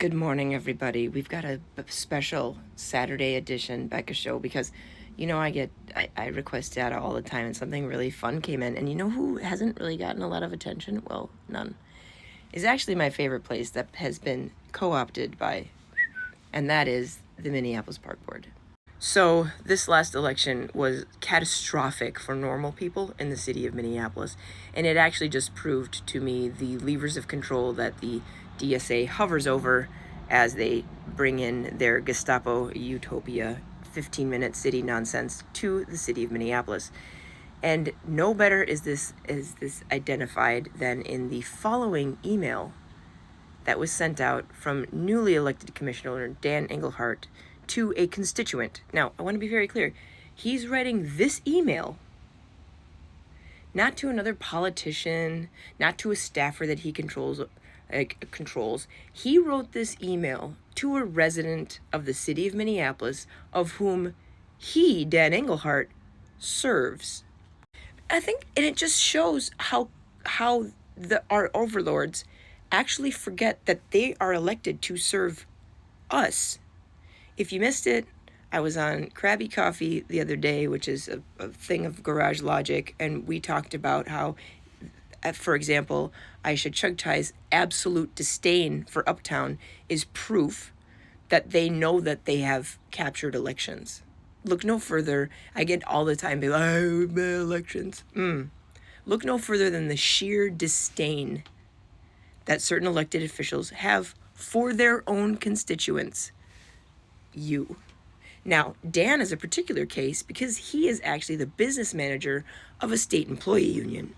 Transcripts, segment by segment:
Good morning, everybody. We've got a special Saturday edition Becca show because, I request data all the time, and something really fun came in. And you know who hasn't really gotten a lot of attention? Well, none. Is actually my favorite place that has been co-opted by, and that is the Minneapolis Park Board. So this last election was catastrophic for normal people in the city of Minneapolis, and it actually just proved to me the levers of control that the DSA hovers over as they bring in their Gestapo utopia 15-minute city nonsense to the city of Minneapolis. And no better is this identified than in the following email that was sent out from newly elected Commissioner Dan Engelhardt to a constituent. Now, I want to be very clear. He's writing this email not to another politician, not to a staffer that he controls. He wrote this email to a resident of the city of Minneapolis, of whom he, Dan Engelhardt, serves. I think, and it just shows how our overlords actually forget that they are elected to serve us. If you missed it, I was on Krabby Coffee the other day, which is a thing of garage logic, and we talked about how, for example, Aisha Chugtai's absolute disdain for Uptown is proof that they know that they have captured elections. Look no further. I get all the time, people, elections. Look no further than the sheer disdain that certain elected officials have for their own constituents. You. Now, Dan is a particular case because he is actually the business manager of a state employee union.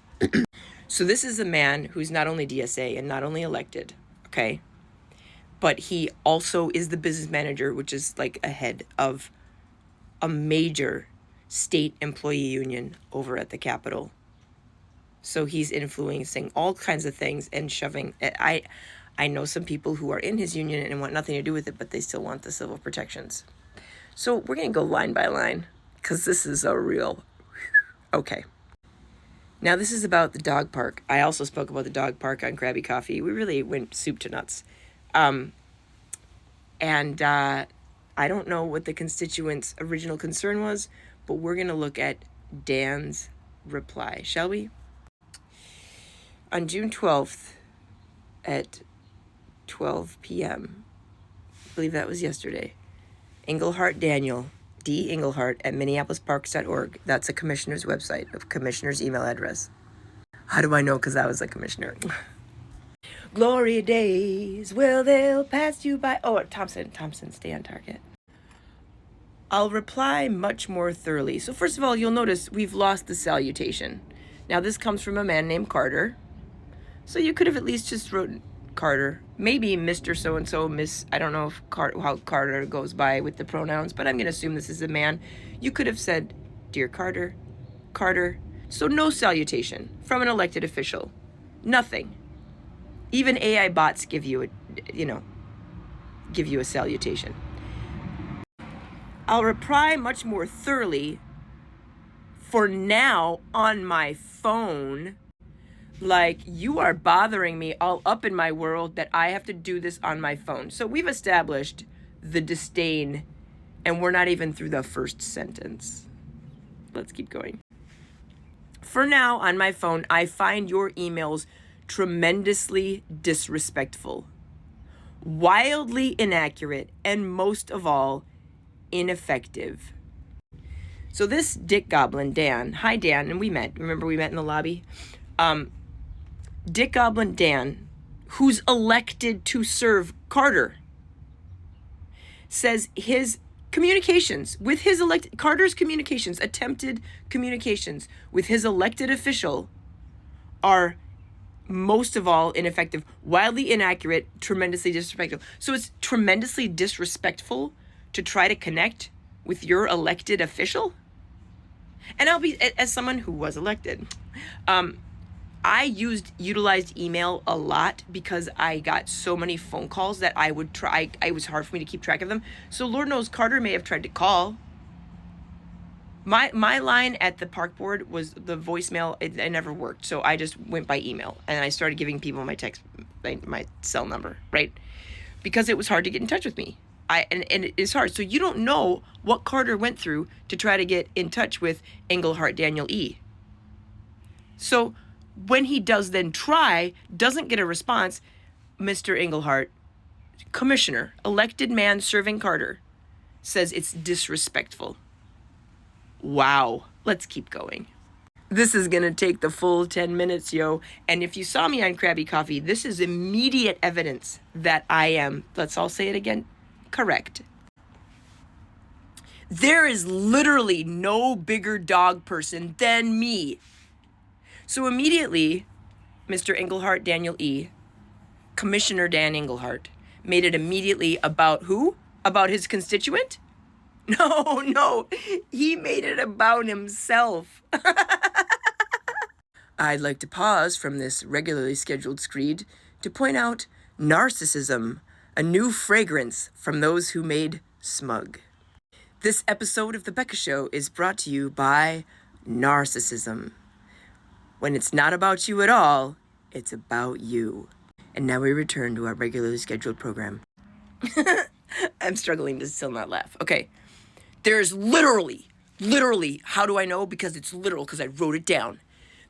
So this is a man who's not only DSA and not only elected, okay, but he also is the business manager, which is like a head of a major state employee union over at the Capitol. So he's influencing all kinds of things and shoving. I know some people who are in his union and want nothing to do with it, but they still want the civil protections. So we're going to go line by line because this is a real... Okay. Now this is about the dog park. I also spoke about the dog park on Krabby Coffee. We really went soup to nuts. I don't know what the constituents' original concern was, but we're going to look at Dan's reply, shall we? On June 12th at 12 p.m., I believe that was yesterday, Engelhardt Daniel, D. Engelhardt at minneapolisparks.org. That's a commissioner's website, a commissioner's email address. How do I know? Because I was a commissioner. Glory days, well, they'll pass you by. Oh, Thompson, stay on target. I'll reply much more thoroughly. So first of all, you'll notice we've lost the salutation. Now, this comes from a man named Carter. So you could have at least just wrote Carter. Maybe Mr. So-and-so, Miss, I don't know if how Carter goes by with the pronouns, but I'm going to assume this is a man. You could have said, Dear Carter, Carter. So no salutation from an elected official. Nothing. Even AI bots give you a salutation. I'll reply much more thoroughly for now on my phone. Like, you are bothering me all up in my world that I have to do this on my phone. So we've established the disdain, and we're not even through the first sentence. Let's keep going. For now, on my phone, I find your emails tremendously disrespectful, wildly inaccurate, and most of all, ineffective. So this Dick Goblin, Dan, hi Dan, and we met. Remember we met in the lobby? Dick Goblin Dan, who's elected to serve Carter, says his communications with his Carter's communications, attempted communications with his elected official, are most of all ineffective, wildly inaccurate, tremendously disrespectful. So it's tremendously disrespectful to try to connect with your elected official? And I'll be, as someone who was elected, I utilized email a lot because I got so many phone calls that I would try. It was hard for me to keep track of them. So Lord knows Carter may have tried to call. My line at the park board was the voicemail. It never worked. So I just went by email and I started giving people my my cell number, right? because it was hard to get in touch with me. And it is hard. So you don't know what Carter went through to try to get in touch with Englehart Daniel E. So when he does then try, doesn't get a response, Mr. Englehart, commissioner, elected man serving Carter, says it's disrespectful. Wow. Let's keep going. This is going to take the full 10 minutes, yo. And if you saw me on Krabby Coffee, this is immediate evidence that I am, let's all say it again, correct. There is literally no bigger dog person than me. So immediately, Mr. Englehart Daniel E., Commissioner Dan Englehart, made it immediately about who? About his constituent? No, he made it about himself. I'd like to pause from this regularly scheduled screed to point out narcissism, a new fragrance from those who made smug. This episode of The Becca Show is brought to you by narcissism. When it's not about you at all, it's about you. And now we return to our regularly scheduled program. I'm struggling to still not laugh. Okay. There's literally, how do I know? Because it's literal, because I wrote it down.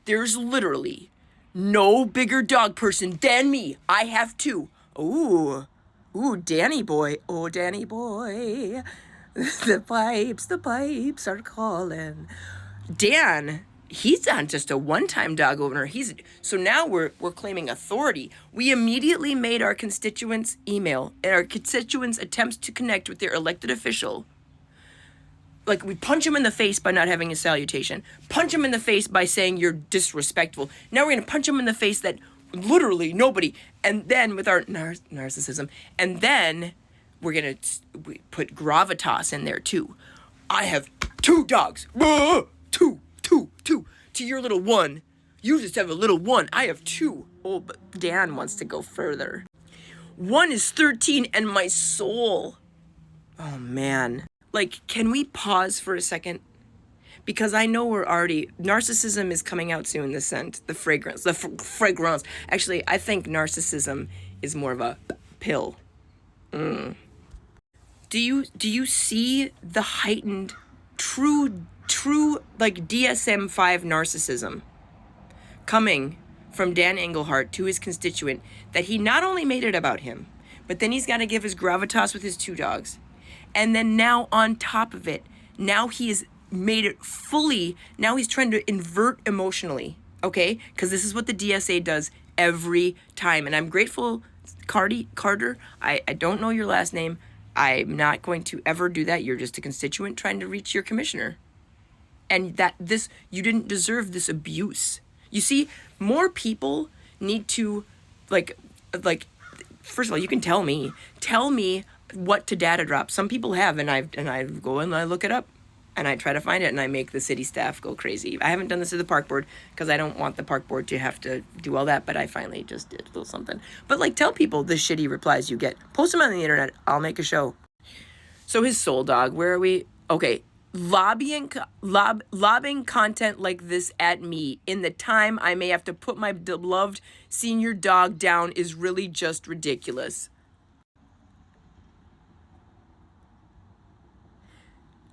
There's literally no bigger dog person than me. I have two. Ooh, Danny boy. Oh, Danny boy. The pipes are calling. Dan, he's not just a one-time dog owner. So now we're claiming authority. We immediately made our constituents' email and our constituents' attempts to connect with their elected official. Like, we punch him in the face by not having a salutation. Punch him in the face by saying you're disrespectful. Now we're going to punch him in the face that literally nobody. And then with our narcissism. And then we're going to put gravitas in there, too. I have two dogs. Two. To your little one. You just have a little one. I have two. Oh, but Dan wants to go further. One is 13 and my soul. Oh, man. Like, can we pause for a second? Because I know narcissism is coming out soon, the scent, the fragrance, fragrance. Actually, I think narcissism is more of a pill. Do you see the heightened, true, like DSM-5 narcissism coming from Dan Englehart to his constituent, that he not only made it about him, but then he's got to give his gravitas with his two dogs. And then now on top of it, now he has made it fully, now he's trying to invert emotionally, okay? Because this is what the DSA does every time. And I'm grateful, Carter, I don't know your last name. I'm not going to ever do that. You're just a constituent trying to reach your commissioner. And you didn't deserve this abuse. You see, more people need to, like, first of all, you can tell me what to data drop. Some people have, and I go and I look it up, and I try to find it, and I make the city staff go crazy. I haven't done this to the park board because I don't want the park board to have to do all that, but I finally just did a little something. But like, tell people the shitty replies you get. Post them on the internet. I'll make a show. So his soul dog, where are we? Okay. Lobbing content like this at me in the time I may have to put my beloved senior dog down is really just ridiculous.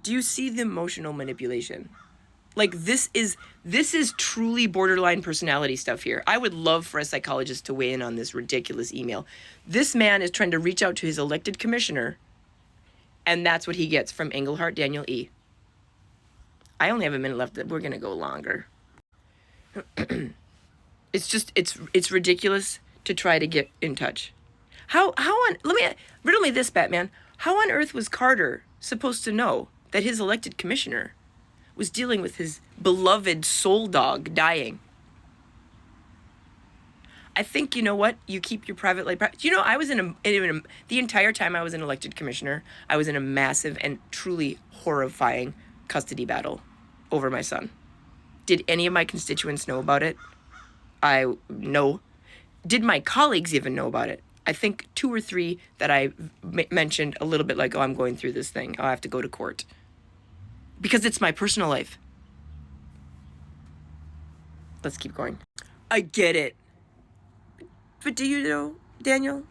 Do you see the emotional manipulation? Like, this is truly borderline personality stuff here. I would love for a psychologist to weigh in on this ridiculous email. This man is trying to reach out to his elected commissioner, and that's what he gets from Englehart Daniel E. I only have a minute left. We're going to go longer. It's ridiculous to try to get in touch. Riddle me this, Batman. How on earth was Carter supposed to know that his elected commissioner was dealing with his beloved soul dog dying? I think, you know what? You keep your private life. You know, I was the entire time I was an elected commissioner, I was in a massive and truly horrifying custody battle over my son. Did any of my constituents know about it? No. Did my colleagues even know about it? I think 2 or 3 that I mentioned a little bit like, oh, I'm going through this thing. Oh, I have to go to court. Because it's my personal life. Let's keep going. I get it. But do you know, Daniel?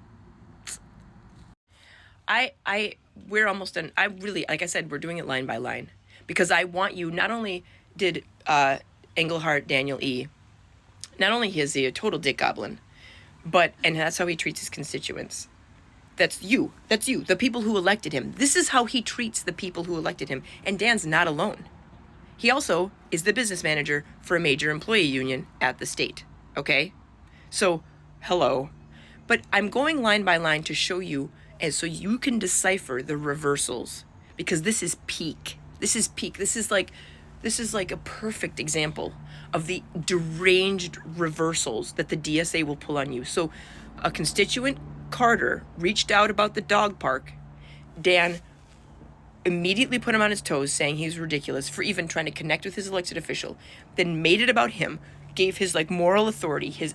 we're almost done. I really, like I said, we're doing it line by line because I want you, not only did Engelhardt Daniel E., not only is he a total dick goblin, but, and that's how he treats his constituents. That's you, the people who elected him. This is how he treats the people who elected him. And Dan's not alone. He also is the business manager for a major employee union at the state. Okay? So, hello. But I'm going line by line to show you, and so you can decipher the reversals, because this is peak. This is peak. This is like a perfect example of the deranged reversals that the DSA will pull on you. So a constituent, Carter, reached out about the dog park. Dan immediately put him on his toes, saying he was ridiculous for even trying to connect with his elected official, then made it about him, gave his like moral authority, his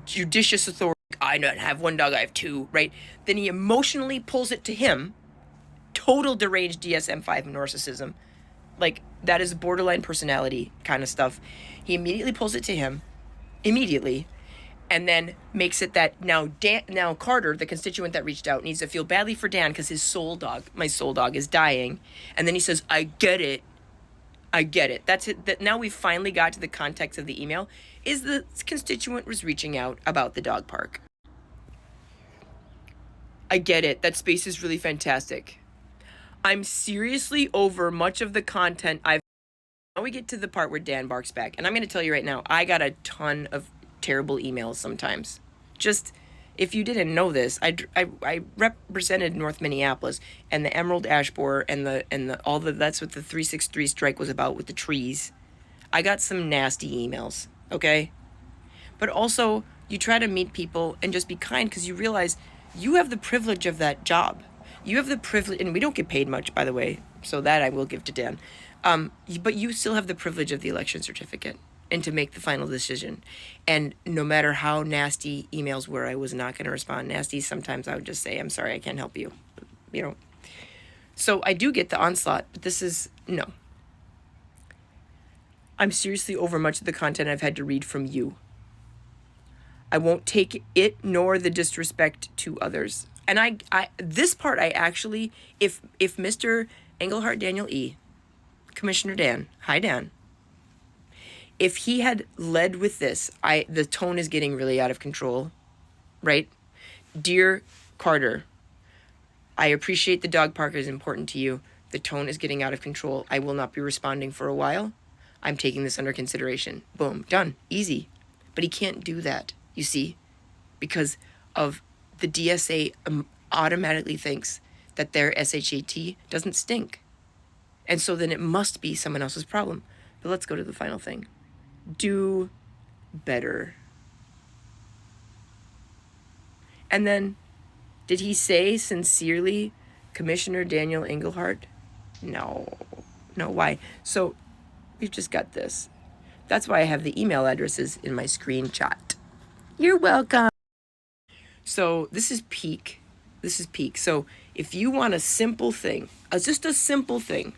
judicious authority. I don't have one dog, I have two, right? Then he emotionally pulls it to him. Total deranged DSM-5 narcissism. Like, that is borderline personality kind of stuff. He immediately pulls it to him, immediately, and then makes it that now Carter, the constituent that reached out, needs to feel badly for Dan because his soul dog, my soul dog, is dying. And then he says, I get it. That's it. That now we've finally got to the context of the email. Is the constituent was reaching out about the dog park. I get it. That space is really fantastic. I'm seriously over much of the content I've... Now we get to the part where Dan barks back. And I'm going to tell you right now, I got a ton of terrible emails sometimes. Just, if you didn't know this, I represented North Minneapolis and the emerald ash borer and that's what the 363 strike was about with the trees. I got some nasty emails, okay? But also, you try to meet people and just be kind because you realize you have the privilege of that job. You have the privilege, and we don't get paid much, by the way, so that I will give to Dan. But you still have the privilege of the election certificate and to make the final decision. And no matter how nasty emails were, I was not going to respond nasty. Sometimes I would just say, I'm sorry, I can't help you. You know. So I do get the onslaught, but this is, no. I'm seriously over much of the content I've had to read from you. I won't take it nor the disrespect to others. And I this part I actually, if Mr. Engelhardt Daniel E., Commissioner Dan, hi Dan, if he had led with this, the tone is getting really out of control, right? Dear Carter, I appreciate the dog park is important to you. The tone is getting out of control. I will not be responding for a while. I'm taking this under consideration. Boom, done, easy. But he can't do that, you see, because of the DSA automatically thinks that their SHAT doesn't stink. And so then it must be someone else's problem. But let's go to the final thing. Do better. And then, did he say sincerely, Commissioner Daniel Engelhardt? No, why? So, we've just got this. That's why I have the email addresses in my screenshot. You're welcome. So this is peak. So if you want a simple thing, just a simple thing,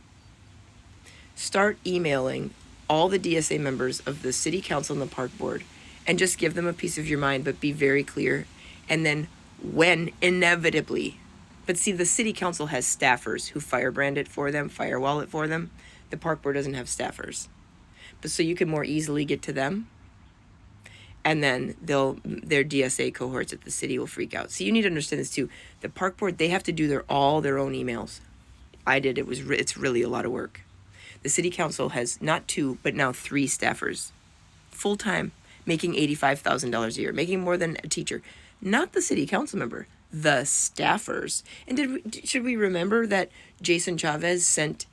start emailing all the DSA members of the city council and the park board and just give them a piece of your mind, but be very clear. And then when inevitably, but see, the city council has staffers who firebrand it for them, firewall it for them. The park board doesn't have staffers. But so you can more easily get to them. And then their DSA cohorts at the city will freak out. So you need to understand this too. The park board, they have to do all their own emails. I did. It's really a lot of work. The city council has not 2, but now 3 staffers, full time, making $85,000 a year, making more than a teacher. Not the city council member, the staffers. And should we remember that Jason Chavez sent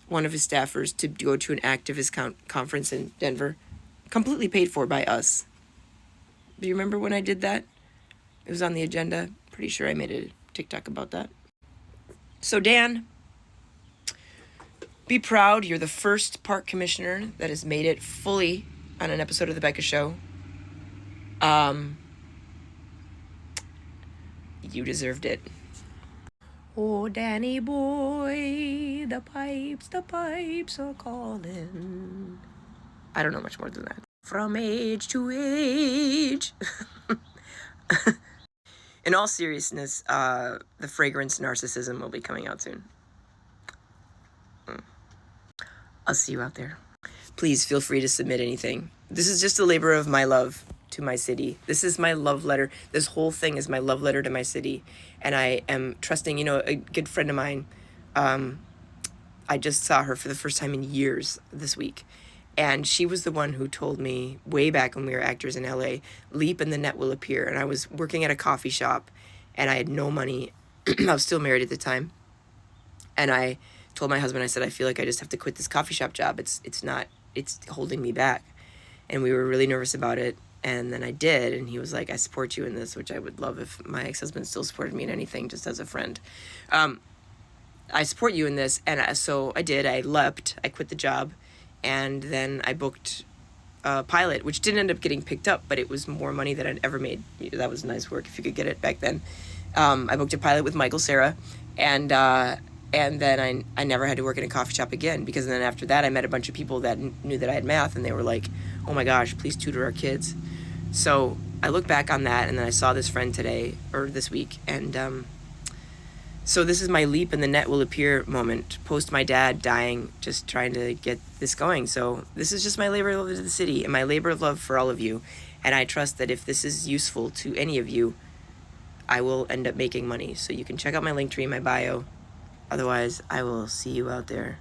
one of his staffers to go to an activist conference in Denver, completely paid for by us? Do you remember when I did that? It was on the agenda. Pretty sure I made a TikTok about that. So Dan, be proud. You're the first park commissioner that has made it fully on an episode of The Becca Show. You deserved it. Oh, Danny boy, the pipes are calling. I don't know much more than that. From age to age. In all seriousness, the fragrance narcissism will be coming out soon. I'll see you out there. Please feel free to submit anything. This is just a labor of my love to my city. This is my love letter. This whole thing is my love letter to my city. And I am trusting, a good friend of mine, I just saw her for the first time in years this week. And she was the one who told me way back when we were actors in LA, leap and the net will appear. And I was working at a coffee shop and I had no money. I was still married at the time. And I told my husband, I said, I feel like I just have to quit this coffee shop job. It's holding me back. And we were really nervous about it. And then I did. And he was like, I support you in this, which I would love if my ex-husband still supported me in anything, just as a friend. I support you in this. And so I did. I leapt. I quit the job. And then I booked a pilot, which didn't end up getting picked up, but it was more money than I'd ever made. That was nice work if you could get it back then. I booked a pilot with Michael Cera, and then I never had to work in a coffee shop again, because then after that I met a bunch of people that knew that I had math, and they were like, oh my gosh, please tutor our kids. So I look back on that, and then I saw this friend today, or this week, and so this is my leap and the net will appear moment, post my dad dying, just trying to get this going. So this is just my labor of love to the city and my labor of love for all of you. And I trust that if this is useful to any of you, I will end up making money. So you can check out my link tree in my bio. Otherwise, I will see you out there.